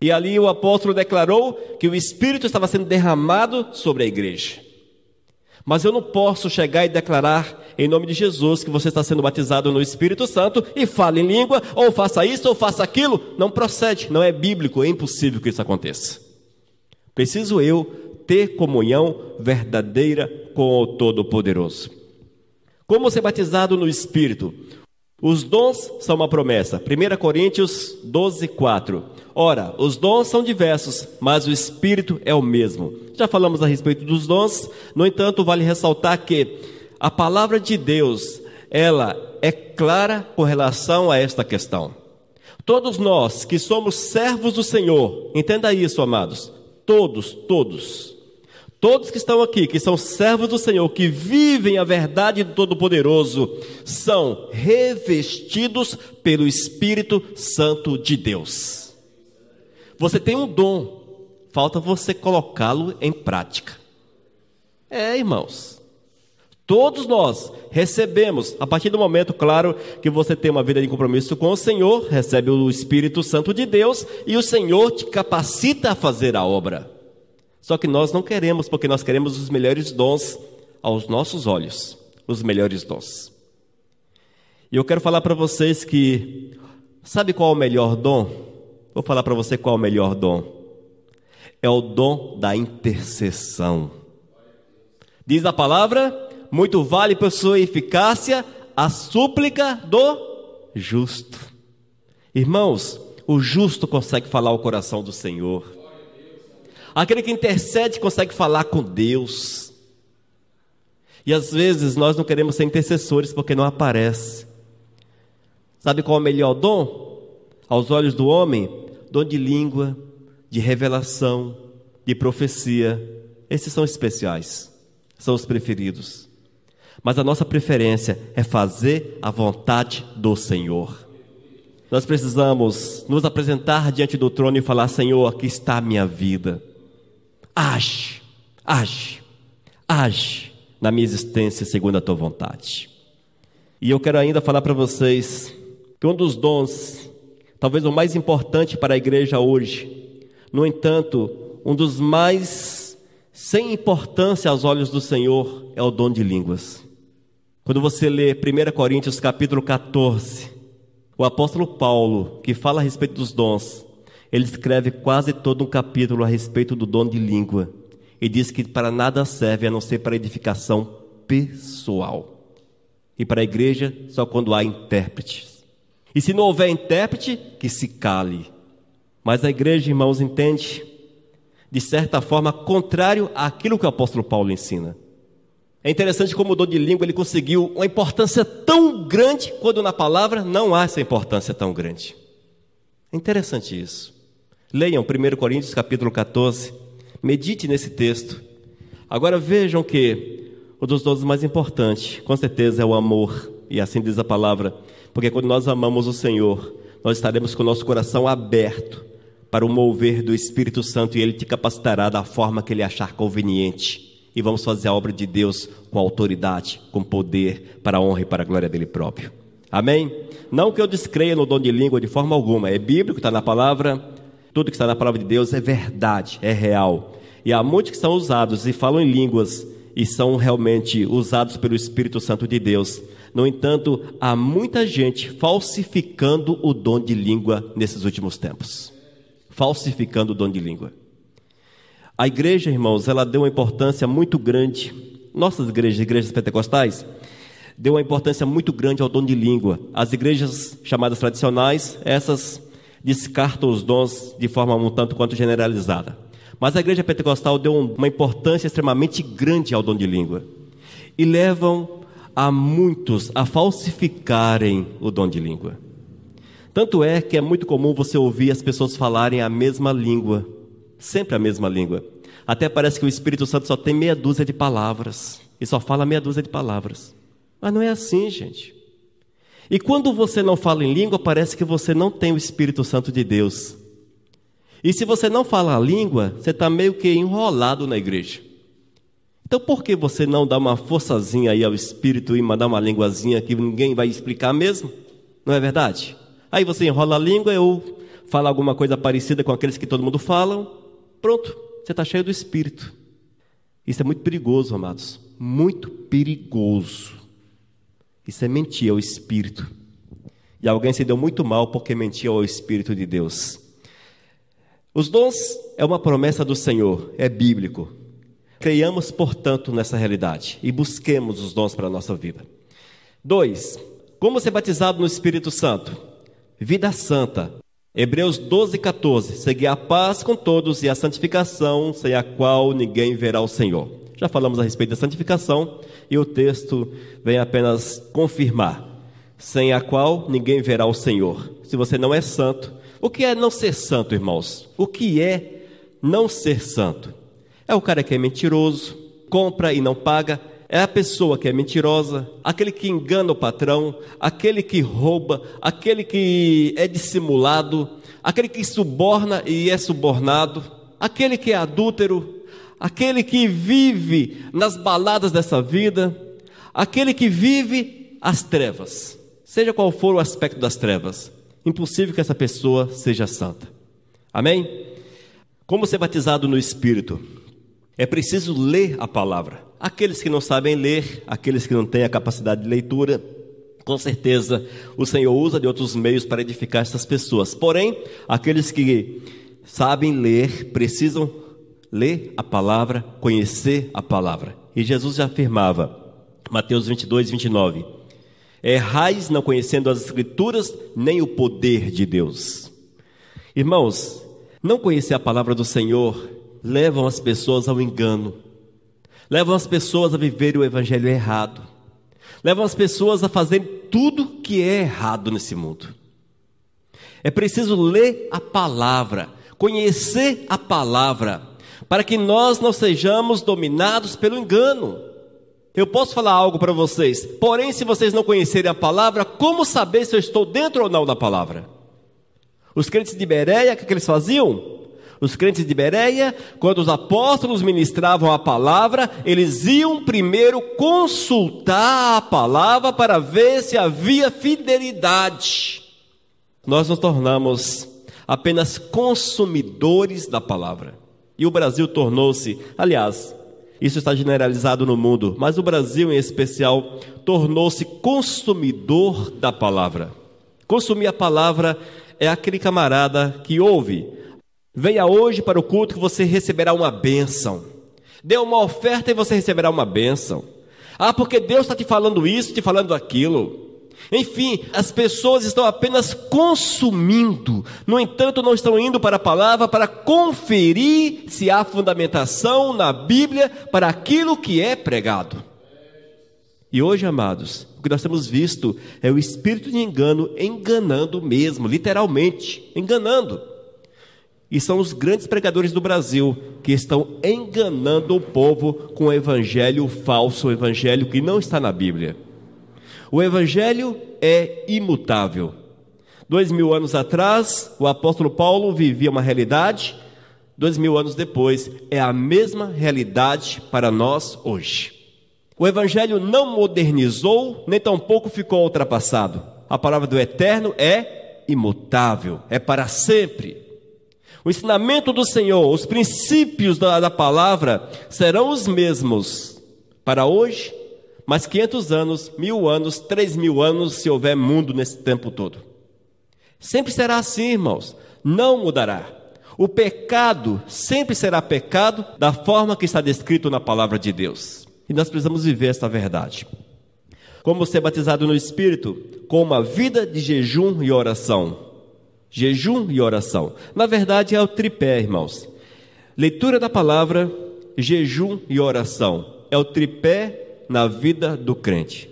E ali o apóstolo declarou que o Espírito estava sendo derramado sobre a igreja. Mas eu não posso chegar e declarar em nome de Jesus que você está sendo batizado no Espírito Santo e fale em língua, ou faça isso, ou faça aquilo. Não procede, não é bíblico, é impossível que isso aconteça. Preciso eu ter comunhão verdadeira com o Todo-Poderoso. Como ser batizado no Espírito? Os dons são uma promessa. 1 Coríntios 12, 4. Ora, os dons são diversos, mas o Espírito é o mesmo. Já falamos a respeito dos dons, no entanto, vale ressaltar que a palavra de Deus, ela é clara com relação a esta questão. Todos nós que somos servos do Senhor, entenda isso, amados, todos que estão aqui, que são servos do Senhor, que vivem a verdade do Todo-Poderoso, são revestidos pelo Espírito Santo de Deus. Você tem um dom, falta você colocá-lo em prática. Irmãos, todos nós recebemos, a partir do momento, claro, que você tem uma vida de compromisso com o Senhor, recebe o Espírito Santo de Deus, e o Senhor te capacita a fazer a obra. Só que nós não queremos, porque nós queremos os melhores dons aos nossos olhos, os melhores dons. E eu quero falar para vocês que, sabe qual é o melhor dom? Vou falar para você qual é o melhor dom. É o dom da intercessão. Diz a palavra: muito vale por sua eficácia a súplica do justo. Irmãos, o justo consegue falar o coração do Senhor. Aquele que intercede consegue falar com Deus. E às vezes nós não queremos ser intercessores porque não aparece. Sabe qual é o melhor dom? Aos olhos do homem, dom de língua, de revelação, de profecia. Esses são especiais, são os preferidos. Mas a nossa preferência é fazer a vontade do Senhor. Nós precisamos nos apresentar diante do trono e falar: Senhor, aqui está a minha vida. Age na minha existência segundo a tua vontade. E eu quero ainda falar para vocês que um dos dons, talvez o mais importante para a igreja hoje, no entanto, um dos mais sem importância aos olhos do Senhor, é o dom de línguas. Quando você lê 1 Coríntios capítulo 14, o apóstolo Paulo, que fala a respeito dos dons, ele escreve quase todo um capítulo a respeito do dom de língua. E diz que para nada serve a não ser para edificação pessoal. E para a igreja, só quando há intérpretes. E se não houver intérprete, que se cale. Mas a igreja, irmãos, entende, de certa forma, contrário àquilo que o apóstolo Paulo ensina. É interessante como o dom de língua ele conseguiu uma importância tão grande, quando na palavra não há essa importância tão grande. É interessante isso. Leiam 1 Coríntios capítulo 14, medite nesse texto. Agora vejam que um dos dons mais importantes, com certeza, é o amor. E assim diz a palavra, porque quando nós amamos o Senhor, nós estaremos com o nosso coração aberto para o mover do Espírito Santo, e Ele te capacitará da forma que Ele achar conveniente. E vamos fazer a obra de Deus com autoridade, com poder, para a honra e para a glória dEle próprio. Amém? Não que eu descreia no dom de língua de forma alguma, é bíblico, está na palavra. Tudo que está na palavra de Deus é verdade, é real. E há muitos que são usados e falam em línguas e são realmente usados pelo Espírito Santo de Deus. No entanto, há muita gente falsificando o dom de língua nesses últimos tempos. Falsificando o dom de língua. A igreja, irmãos, ela deu uma importância muito grande, nossas igrejas pentecostais, deu uma importância muito grande ao dom de língua. As igrejas chamadas tradicionais, essas descartam os dons de forma um tanto quanto generalizada. Mas a igreja pentecostal deu uma importância extremamente grande ao dom de língua. E levam a muitos a falsificarem o dom de língua. Tanto é que é muito comum você ouvir as pessoas falarem a mesma língua, sempre a mesma língua. Até parece que o Espírito Santo só tem meia dúzia de palavras, e só fala meia dúzia de palavras. Mas não é assim, gente. E quando você não fala em língua, parece que você não tem o Espírito Santo de Deus. E se você não fala a língua, você está meio que enrolado na igreja. Então por que você não dá uma forçazinha aí ao Espírito e mandar uma linguazinha que ninguém vai explicar mesmo? Não é verdade? Aí você enrola a língua ou fala alguma coisa parecida com aqueles que todo mundo fala. Pronto, você está cheio do Espírito. Isso é muito perigoso, amados. Muito perigoso. Isso é mentir ao Espírito. E alguém se deu muito mal porque mentiu ao Espírito de Deus. Os dons é uma promessa do Senhor, é bíblico. Creiamos, portanto, nessa realidade e busquemos os dons para a nossa vida. 2. Como ser batizado no Espírito Santo? Vida santa. Hebreus 12:14. Seguir a paz com todos e a santificação, sem a qual ninguém verá o Senhor. Já falamos a respeito da santificação e o texto vem apenas confirmar. Sem a qual ninguém verá o Senhor. Se você não é santo. O que é não ser santo, irmãos? O que é não ser santo? É o cara que é mentiroso, compra e não paga. É a pessoa que é mentirosa, aquele que engana o patrão, aquele que rouba, aquele que é dissimulado, aquele que suborna e é subornado, aquele que é adúltero, aquele que vive nas baladas dessa vida, aquele que vive as trevas. Seja qual for o aspecto das trevas, impossível que essa pessoa seja santa. Amém? Como ser batizado no Espírito? É preciso ler a palavra. Aqueles que não sabem ler, aqueles que não têm a capacidade de leitura, com certeza o Senhor usa de outros meios para edificar essas pessoas. Porém, aqueles que sabem ler, precisam ler a palavra, conhecer a palavra. E Jesus já afirmava, Mateus 22:29, errais não conhecendo as Escrituras, nem o poder de Deus. Irmãos, não conhecer a palavra do Senhor levam as pessoas ao engano, levam as pessoas a viver o evangelho errado, levam as pessoas a fazer tudo que é errado nesse mundo. É preciso ler a palavra, conhecer a palavra, para que nós não sejamos dominados pelo engano. Eu posso falar algo para vocês, porém se vocês não conhecerem a palavra, como saber se eu estou dentro ou não da palavra? Os crentes de Bereia, o que eles faziam? Os crentes de Bereia, quando os apóstolos ministravam a palavra, eles iam primeiro consultar a palavra para ver se havia fidelidade. Nós nos tornamos apenas consumidores da palavra. E o Brasil tornou-se, aliás, isso está generalizado no mundo, mas o Brasil em especial tornou-se consumidor da palavra. Consumir a palavra é aquele camarada que ouve: venha hoje para o culto que você receberá uma bênção. Dê uma oferta e você receberá uma bênção. Ah, porque Deus está te falando isso, te falando aquilo. Enfim, as pessoas estão apenas consumindo. No entanto, não estão indo para a palavra para conferir se há fundamentação na Bíblia para aquilo que é pregado. E hoje, amados, o que nós temos visto é o espírito de engano enganando mesmo, literalmente, enganando. E são os grandes pregadores do Brasil que estão enganando o povo com o evangelho falso, o evangelho que não está na Bíblia. O evangelho é imutável. 2000 anos atrás, o apóstolo Paulo vivia uma realidade. 2000 anos depois, é a mesma realidade para nós hoje. O evangelho não modernizou, nem tampouco ficou ultrapassado. A palavra do Eterno é imutável, é para sempre. O ensinamento do Senhor, os princípios da palavra serão os mesmos para hoje, mais 500 anos, 1000 anos, 3000 anos, se houver mundo nesse tempo todo. Sempre será assim, irmãos, não mudará. O pecado sempre será pecado da forma que está descrito na palavra de Deus. E nós precisamos viver esta verdade. Como ser batizado no Espírito? Com uma vida de jejum e oração. Jejum e oração. Na verdade é o tripé, irmãos. Leitura da palavra, jejum e oração. É o tripé na vida do crente.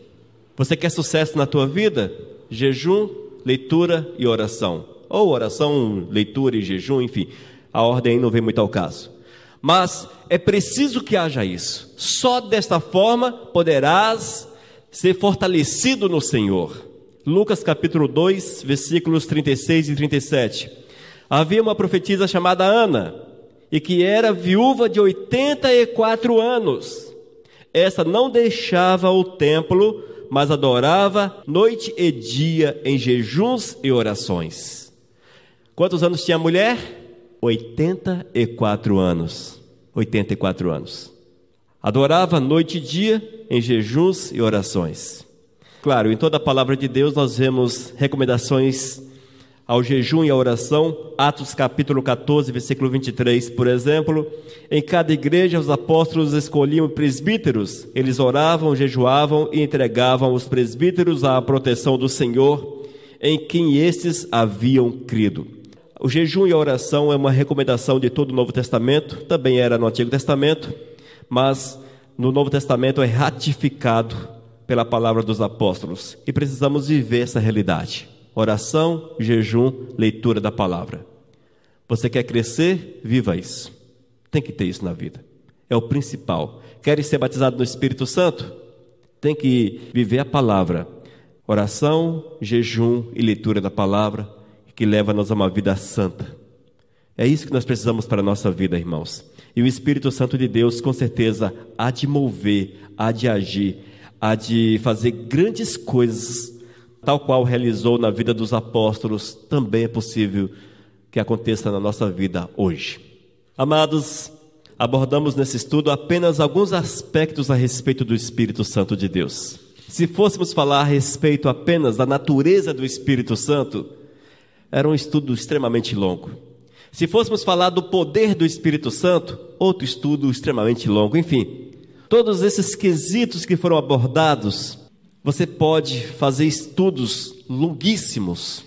Você quer sucesso na tua vida? Jejum, leitura e oração. Ou oração, leitura e jejum, enfim. A ordem aí não vem muito ao caso. Mas é preciso que haja isso. Só desta forma poderás ser fortalecido no Senhor. Lucas capítulo 2, versículos 36 e 37. Havia uma profetisa chamada Ana, e que era viúva de 84 anos. Essa não deixava o templo, mas adorava noite e dia em jejuns e orações. Quantos anos tinha a mulher? 84 anos. 84 anos. Adorava noite e dia em jejuns e orações. Claro, em toda a palavra de Deus nós vemos recomendações ao jejum e à oração. Atos capítulo 14, versículo 23, por exemplo. Em cada igreja os apóstolos escolhiam presbíteros. Eles oravam, jejuavam e entregavam os presbíteros à proteção do Senhor, em quem estes haviam crido. O jejum e a oração é uma recomendação de todo o Novo Testamento, também era no Antigo Testamento, mas no Novo Testamento é ratificado pela palavra dos apóstolos. E precisamos viver essa realidade. Oração, jejum, leitura da palavra. Você quer crescer? Viva isso. Tem que ter isso na vida. É o principal. Queres ser batizado no Espírito Santo? Tem que viver a palavra. Oração, jejum e leitura da palavra, que leva-nos a uma vida santa. É isso que nós precisamos para a nossa vida, irmãos. E o Espírito Santo de Deus, com certeza, há de mover, há de agir, há de fazer grandes coisas, tal qual realizou na vida dos apóstolos, também é possível que aconteça na nossa vida hoje. Amados, abordamos nesse estudo apenas alguns aspectos a respeito do Espírito Santo de Deus. Se fôssemos falar a respeito apenas da natureza do Espírito Santo, era um estudo extremamente longo. Se fôssemos falar do poder do Espírito Santo, outro estudo extremamente longo. Enfim, todos esses quesitos que foram abordados, você pode fazer estudos longuíssimos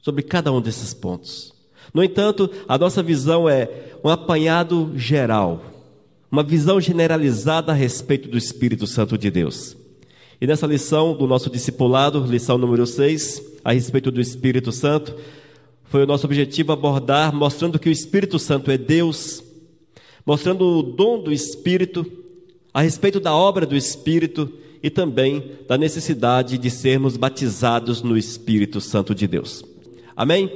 sobre cada um desses pontos. No entanto, a nossa visão é um apanhado geral, uma visão generalizada a respeito do Espírito Santo de Deus. E nessa lição do nosso discipulado, lição número 6, a respeito do Espírito Santo, foi o nosso objetivo abordar, mostrando que o Espírito Santo é Deus, mostrando o dom do Espírito, a respeito da obra do Espírito e também da necessidade de sermos batizados no Espírito Santo de Deus. Amém?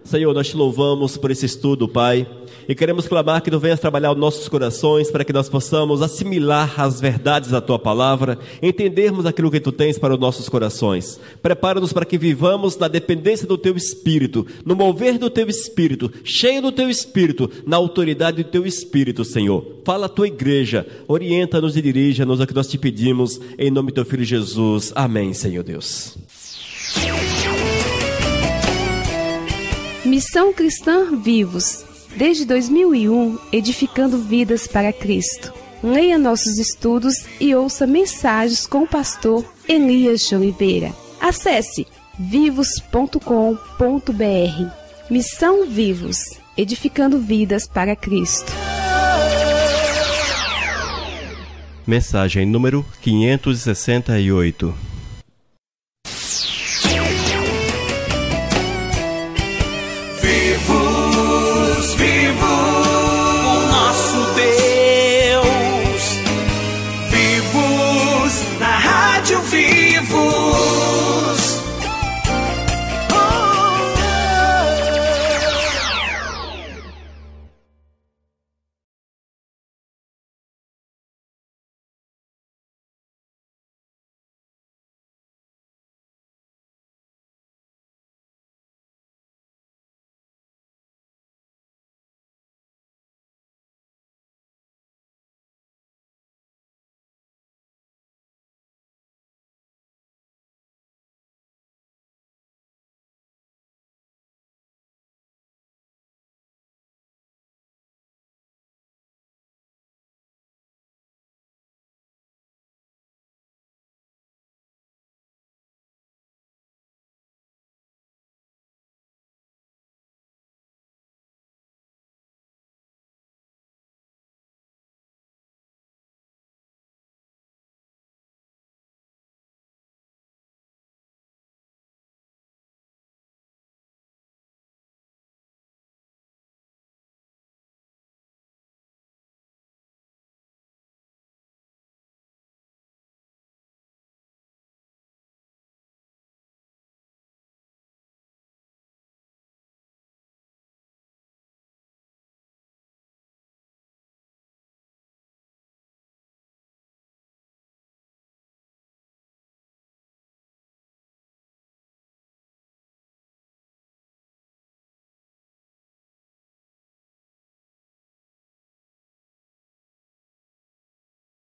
Senhor, nós te louvamos por esse estudo, Pai, e queremos clamar que Tu venhas trabalhar os nossos corações para que nós possamos assimilar as verdades da Tua palavra, entendermos aquilo que Tu tens para os nossos corações. Prepara-nos para que vivamos na dependência do Teu Espírito, no mover do Teu Espírito, cheio do Teu Espírito, na autoridade do Teu Espírito, Senhor. Fala a Tua igreja, orienta-nos e dirija-nos a que nós te pedimos, em nome do Teu Filho Jesus. Amém, Senhor Deus. Missão Cristã Vivos, desde 2001, edificando vidas para Cristo. Leia nossos estudos e ouça mensagens com o pastor Elias de Oliveira. Acesse vivos.com.br. Missão Vivos, edificando vidas para Cristo. Mensagem número 568.